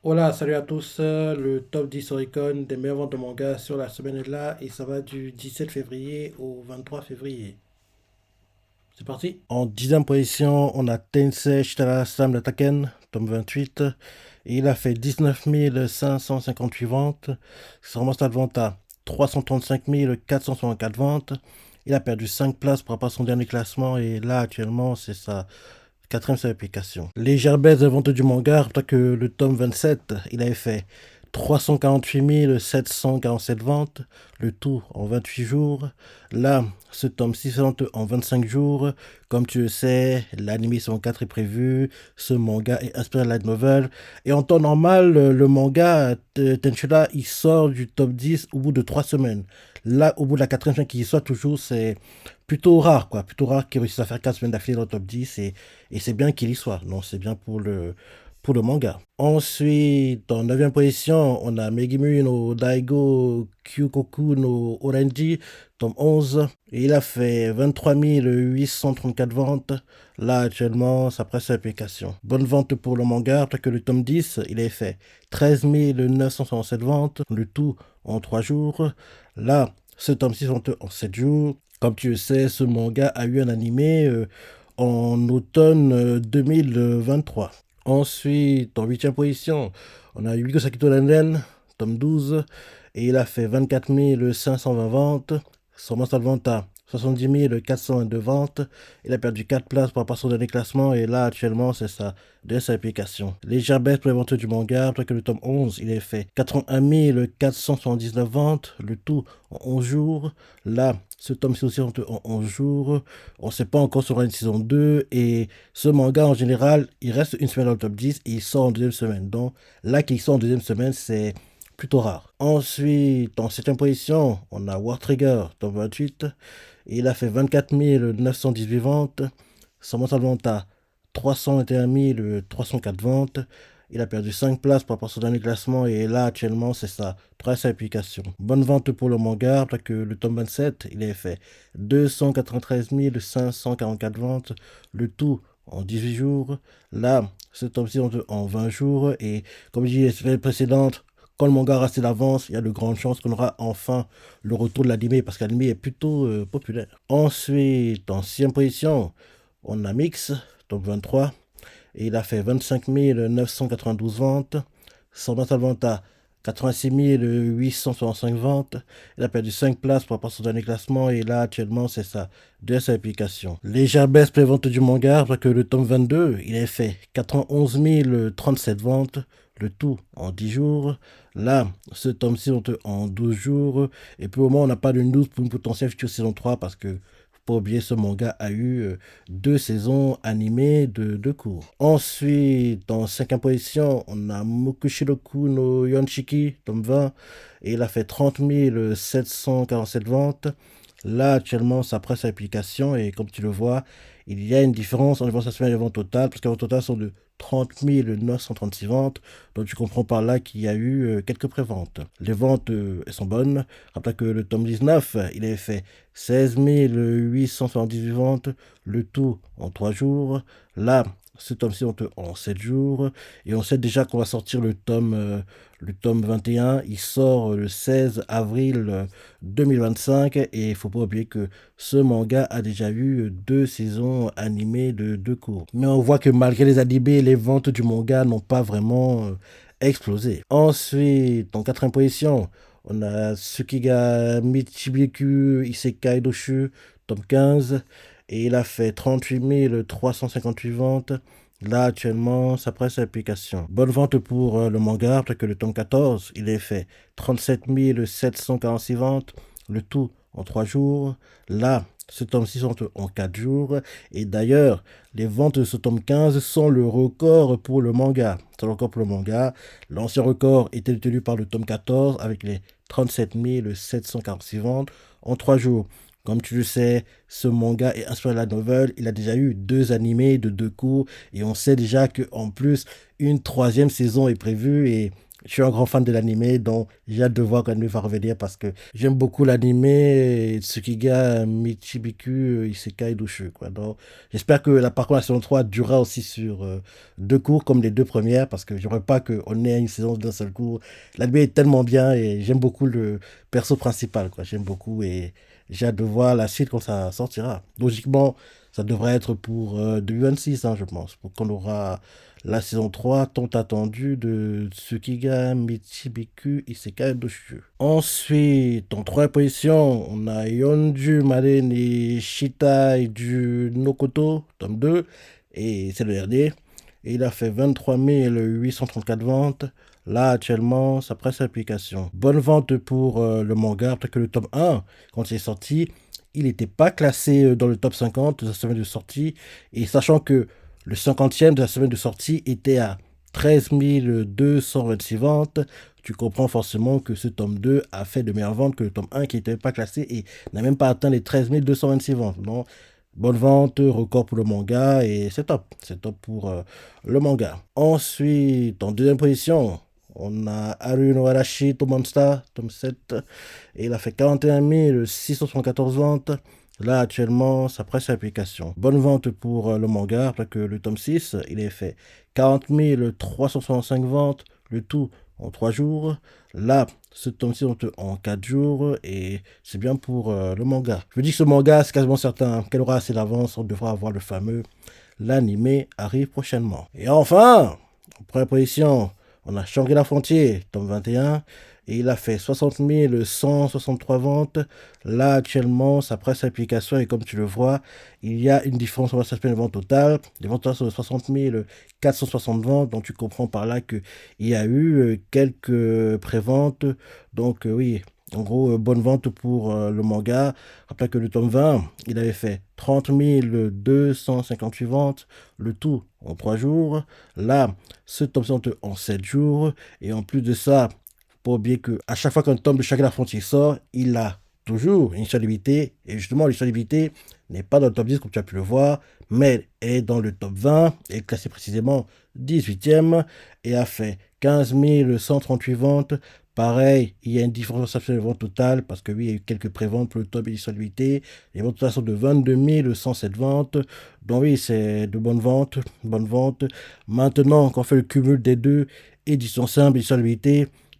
Hola, salut à tous. Le top 10 Oricon des meilleures ventes de manga sur la semaine est là et ça va du 17 février au 23 février. C'est parti. En dixième position, on a Tensei Shitara Slam de Taken, tome 28. Et il a fait 19 558 ventes. Ça remonte à vente à 335 464 ventes. Il a perdu 5 places par rapport à son dernier classement et là actuellement c'est sa quatrième seule application. Légère baisse de vente du manga, rappelez que le tome 27, il avait fait 348 747 ventes, le tout en 28 jours. Là, ce tome 6 se vend en 25 jours. Comme tu le sais, l'anime saison 4 est prévu. Ce manga est inspiré de light novel. Et en temps normal, le manga Tenshula, il sort du top 10 au bout de 3 semaines. Là, au bout de la quatrième semaine qu'il sort toujours, c'est plutôt rare, quoi. Plutôt rare qu'il réussisse à faire 4 semaines d'affilée dans le top 10 et c'est bien qu'il y soit. Donc, c'est bien pour le manga. Ensuite, en 9 position, on a Megumi no Daigo Kyukoku no Orenji, tome 11. Et il a fait 23 834 ventes. Là, actuellement, ça presse l'application. Bonne vente pour le manga, parce que le tome 10, il a fait 13 967 ventes, le tout en 3 jours. Là, ce tome 6 en 7 jours. Comme tu le sais, ce manga a eu un animé en automne 2023. Ensuite, en huitième position, on a Yugo Sakito Lenden, tome 12, et il a fait 24 520 ventes. Son mensuel de vente à 70 422 ventes. Il a perdu 4 places par rapport à son dernier classement, et là, actuellement, c'est sa deuxième application. Légère baisse pour les ventes du manga, après que le tome 11, il a fait 81 479 ventes, le tout en 11 jours. Là, ce tome ci aussi en 11 jours. On ne sait pas encore sur une saison 2. Et ce manga, en général, il reste une semaine dans le top 10 et il sort en deuxième semaine. Donc là, qu'il sort en deuxième semaine, c'est plutôt rare. Ensuite, en septième position, on a War Trigger, tome 28. Et il a fait 24 918 ventes. Son mensuel de vente à 321 304 ventes. Il a perdu 5 places par rapport à son dernier classement et là actuellement c'est sa troisième application. Bonne vente pour le manga, parce que le tome 27 il a fait 293 544 ventes, le tout en 18 jours. Là, ce tome-ci en 20 jours et comme je disais la semaine précédente, quand le manga reste d'avance, il y a de grandes chances qu'on aura enfin le retour de l'anime parce que l'anime est plutôt populaire. Ensuite, en 6 position, on a Mix, tome 23. Et il a fait 25 992 ventes. Son mensuel de vente à 86 865 ventes. Il a perdu 5 places par rapport à son dernier classement. Et là, actuellement, c'est sa deuxième application. Légère baisse pour les ventes du manga, parce que le tome 22, il a fait 91 037 ventes. Le tout en 10 jours. Là, ce tome-ci en 12 jours. Et pour le moment, on n'a pas de news pour une potentielle future saison 3 parce que pas oublier, ce manga a eu 2 saisons animées de cours. Ensuite, en cinquième position, on a Mokushiroku no Yonshiki, tome 20, et il a fait 30 747 ventes. Là, actuellement, ça presse l'application, et comme tu le vois, il y a une différence en sa semaine de vente totale, parce que les ventes totales sont de 30 936 ventes. Donc tu comprends par là qu'il y a eu quelques préventes. Les ventes, elles sont bonnes. Rappelez que le tome 19, il avait fait 16 878 ventes, le tout en 3 jours. Là, ce tome-ci en 7 jours. Et on sait déjà qu'on va sortir le tome 21. Il sort le 16 avril 2025. Et il ne faut pas oublier que ce manga a déjà eu 2 saisons animées de cours. Mais on voit que malgré les animés, les ventes du manga n'ont pas vraiment explosé. Ensuite, en quatrième position, on a Tsukiga Michibiku Isekai Doshu, tome 15. Et il a fait 38 358 ventes. Là, actuellement, ça presse l'application. Bonne vente pour le manga, parce que le tome 14, il est fait 37 746 ventes. Le tout en 3 jours. Là, ce tome-ci sont en 4 jours. Et d'ailleurs, les ventes de ce tome 15 sont le record pour le manga. C'est le record pour le manga. L'ancien record était détenu par le tome 14 avec les 37 746 ventes en 3 jours. Comme tu le sais, ce manga est inspiré de la novel. Il a déjà eu 2 animés de 2 cours. Et on sait déjà qu'en plus, une troisième saison est prévue. Et Je suis un grand fan de l'anime, donc j'ai hâte de voir quand il va revenir parce que j'aime beaucoup l'anime Tsukiga Michibiku Isekai Doshu, quoi. Donc j'espère que la par contre la saison 3 durera aussi sur deux cours comme les deux premières parce que j'aimerais pas qu'on ait une saison d'un seul cours. L'anime est tellement bien et j'aime beaucoup le perso principal, quoi. J'aime beaucoup et j'ai hâte de voir la suite quand ça sortira. Logiquement, ça devrait être pour 2026, hein, je pense, pour qu'on aura la saison 3 tant attendue de Tsukiga Michibiku Isekai Doshu. Ensuite, en troisième position, on a Yonju Mare ni Shitai du Nokoto, tome 2, et c'est le dernier. Et il a fait 23 834 ventes. Là, actuellement, ça presse l'application. Bonne vente pour le manga, parce que le tome 1, quand il est sorti, il n'était pas classé dans le top 50 de sa semaine de sortie. Et sachant que le 50e de la semaine de sortie était à 13 226 ventes, tu comprends forcément que ce tome 2 a fait de meilleures ventes que le tome 1 qui n'était pas classé et n'a même pas atteint les 13 226 ventes. Donc, bonne vente, record pour le manga et c'est top. C'est top pour le manga. Ensuite, en deuxième position, on a Haru no Arashi Tomonsta, tome 7, et il a fait 41 674 ventes. Là, actuellement, ça presse l'application. Bonne vente pour le manga, parce que le tome 6, il est fait 40 365 ventes, le tout en 3 jours. Là, ce tome-ci en 4 jours, et c'est bien pour le manga. Je veux dire que ce manga, c'est quasiment certain qu'elle aura assez d'avance, on devra avoir le fameux. L'anime arrive prochainement. Et enfin, en première position, on a Shangri-La Frontier, tome 21, et il a fait 60 163 ventes. Là, actuellement, sa presse application, et comme tu le vois, il y a une différence entre sa vente totale. Les ventes sont de 60 460 ventes, donc tu comprends par là qu'il y a eu quelques préventes. Donc, oui, en gros, bonne vente pour le manga. Rappelle que le tome 20, il avait fait 30 258 ventes, le tout en 3 jours. Là, ce tome sort en 7 jours. Et en plus de ça, pas oublier qu'à chaque fois qu'un tome de Shangri-La Frontier sort, il a toujours une solidité. Et justement, l'histoire n'est pas dans le top 10 comme tu as pu le voir, mais est dans le top 20, est classé précisément 18e et a fait 15 138 ventes. Pareil, il y a une différence de vente totale parce que oui, il y a eu quelques préventes pour le top et l'histoire. Les ventes totales sont de 22 107 ventes. Donc oui, c'est de bonnes ventes, bonnes ventes. Maintenant, quand on fait le cumul des deux, édition simple, histoire,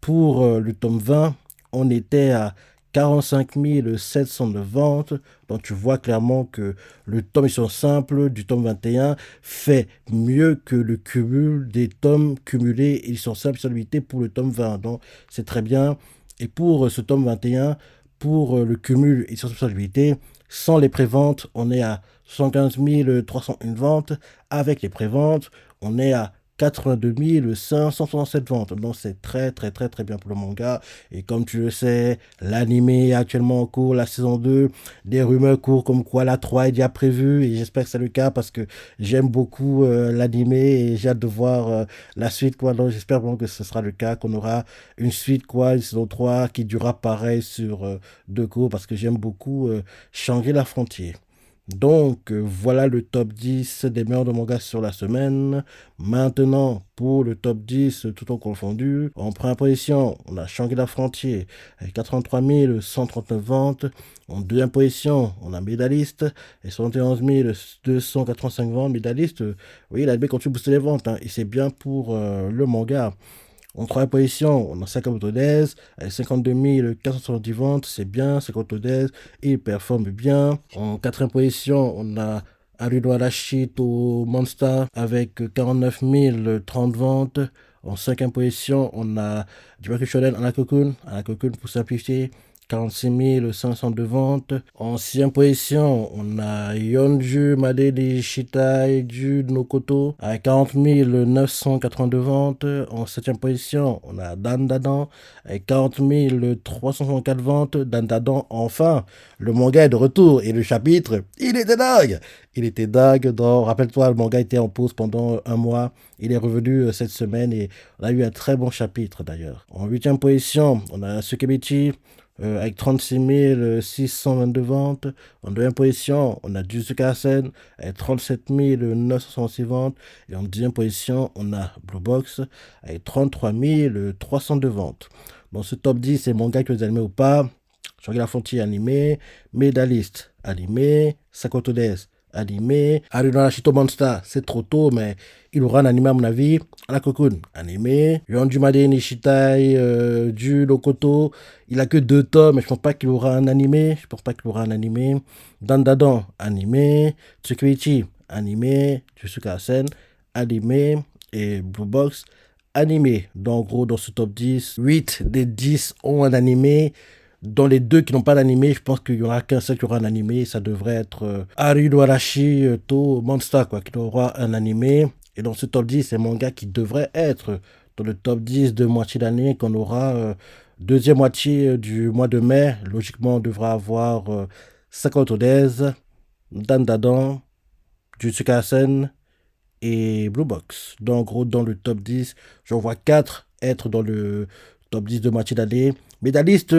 pour le tome 20, on était à 45 709 ventes. Donc tu vois clairement que le tome édition simple du tome 21 fait mieux que le cumul des tomes cumulés édition simple histoire pour le tome 20. Donc c'est très bien. Et pour ce tome 21, pour le cumul édition simple histoire, sans les préventes, on est à 115 301 ventes. Avec les préventes, on est à 82 567 ventes. Donc c'est très très très très bien pour le manga. Et comme tu le sais, l'anime est actuellement en cours, la saison 2. Des rumeurs courent comme quoi la 3 est déjà prévue. Et j'espère que c'est le cas parce que j'aime beaucoup l'anime et j'ai hâte de voir la suite, quoi. Donc j'espère vraiment que ce sera le cas, qu'on aura une suite, quoi, une saison 3 qui durera pareil sur deux cours parce que j'aime beaucoup Shangri-La Frontier. Donc, voilà le top 10 des meilleurs de manga sur la semaine. Maintenant, pour le top 10, tout en confondu, en première position, on a Shangri-La Frontier avec 83 139 ventes. En deuxième position, on a Médaliste et 71 285 ventes. Médaliste, oui, il a bien continué de booster les ventes, hein, et c'est bien pour le manga. En troisième position, on a Sakamoto Days avec 52 470 ventes, c'est bien, Sakamoto Days, il performe bien. En quatrième position, on a Haruno Arashi to Monster avec 49 030 ventes. En cinquième position, on a Jibaku Shonen Anakokun pour simplifier, 46 502 ventes. En sixième position, on a Yonju Madedi Shitai du Nokoto avec 40 982 ventes. En septième position, on a Dandadan avec 40 364 ventes. Dandadan, enfin, le manga est de retour et le chapitre, il était dingue. Il était dingue. Rappelle-toi, le manga était en pause pendant un mois. Il est revenu cette semaine et on a eu un très bon chapitre d'ailleurs. En huitième position, on a Sukebichi avec 36 622 ventes. En deuxième position, on a Jujutsu Kaisen avec 37 966 ventes. Et en deuxième position, on a Blue Box avec 33 302 ventes. Dans ce top 10, c'est manga que vous animés ou pas. Shangri La Frontier animé, Medalist animé, Sakoto Days animé, Haruna Shito Monster, c'est trop tôt, mais il aura un animé à mon avis. La Cocoon animé, Yonjumade Nishitai du Lokoto, il a que 2 tomes, mais je pense pas qu'il aura un animé. Dandadan animé, Tsukuichi animé, Jujutsu Kaisen animé et Blue Box animé. Donc, en gros, dans ce top 10, 8 des 10 ont un animé. Dans les 2 qui n'ont pas d'animé, je pense qu'il n'y aura qu'un seul qui aura un animé. Ça devrait être Haru no Arashi to Monster, quoi, qui aura un animé. Et dans ce top 10, c'est manga qui devrait être dans le top 10 de moitié d'année, qu'on aura deuxième moitié du mois de mai. Logiquement, on devra avoir Sakamoto Days, Dandadan, Jujutsu Kaisen et Blue Box. Donc, en gros, dans le top 10, j'en vois 4 être dans le top 10 de moitié d'année. Médailliste,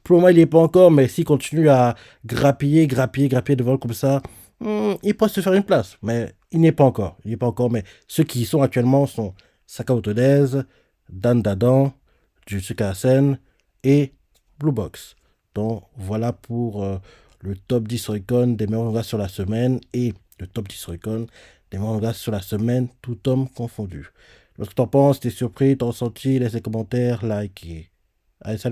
pour le moment, il n'est pas encore, mais s'il continue à grappiller devant comme ça, il peut se faire une place. Mais il n'est pas encore. Mais ceux qui y sont actuellement sont Sakamoto Days, Dan Dadan, Jujutsu Kaisen et Blue Box. Donc, voilà pour le top 10 Oricon des meilleurs mangas sur la semaine et le top 10 Oricon des mangas sur la semaine, tout homme confondu. Lorsque t'en penses, t'es surpris, t'as ressenti, laisse des commentaires, like et... Allez, salut!